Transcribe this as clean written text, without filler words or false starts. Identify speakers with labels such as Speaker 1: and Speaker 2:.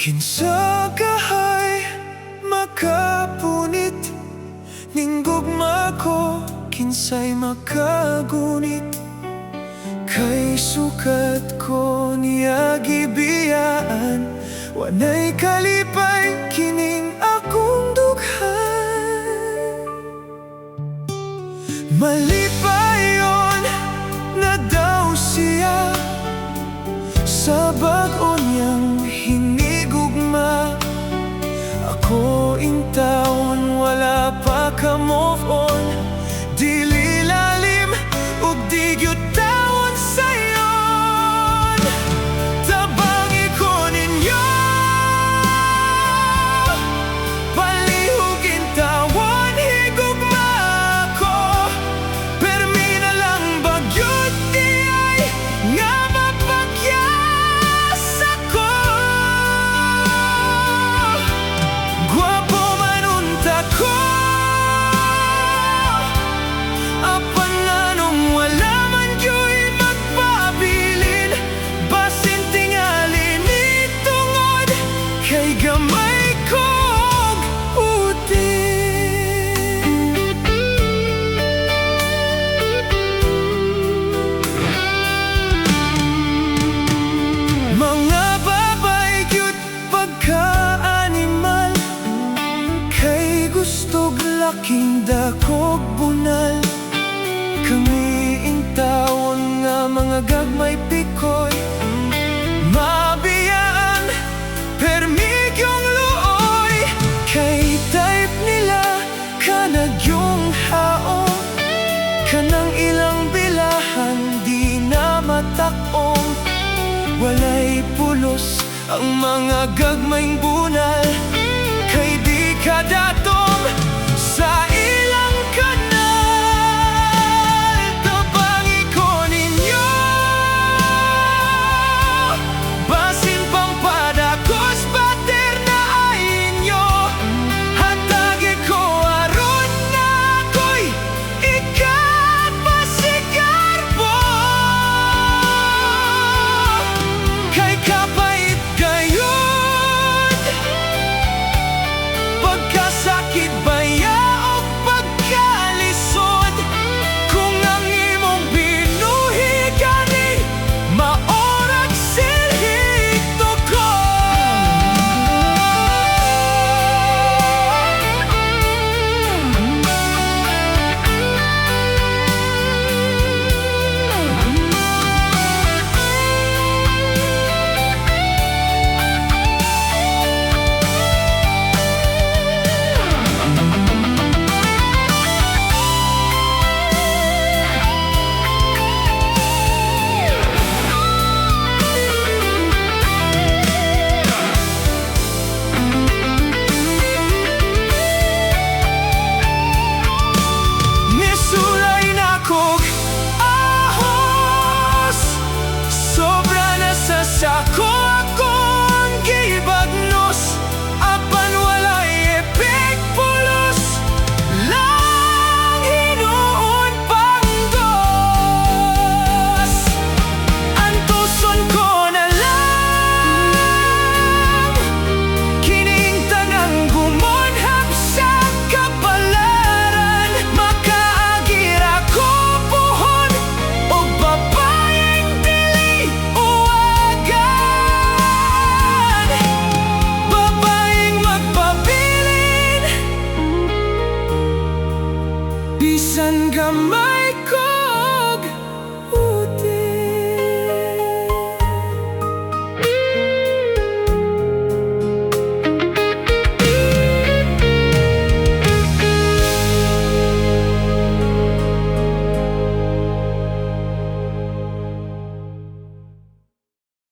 Speaker 1: Kinsa kahay makapunit ning gugma ko, kinsay makagunit. Kay sukat ko niya gibiyaan, wanay kalipay kining akong dughan. Malipayon na daw siya sa bag-o niyang hinigugma. Ako intawon wala pa ka move on, dili lalim ug di gyud tawon sayon. Tabangi ko ninyo, palihog intawon higugma ko. Permi na lang bagyot di ay nga mapakyas ako. Gwapo man unta ko, apan anong wala man gyud magpabilin. Basin tingali ni tungod kay gamay kog utin. Mga babay gyud pagka-animal, kay gustog laking dakog bunal. Kami intawon nga mga gagmay pikoy, mabiyaan permigyong luoy. Kay type nila kanag yung haong, kanang ilang bilahan di na matakong. Walay pulos ang mga gagmayng bunal, kay di kada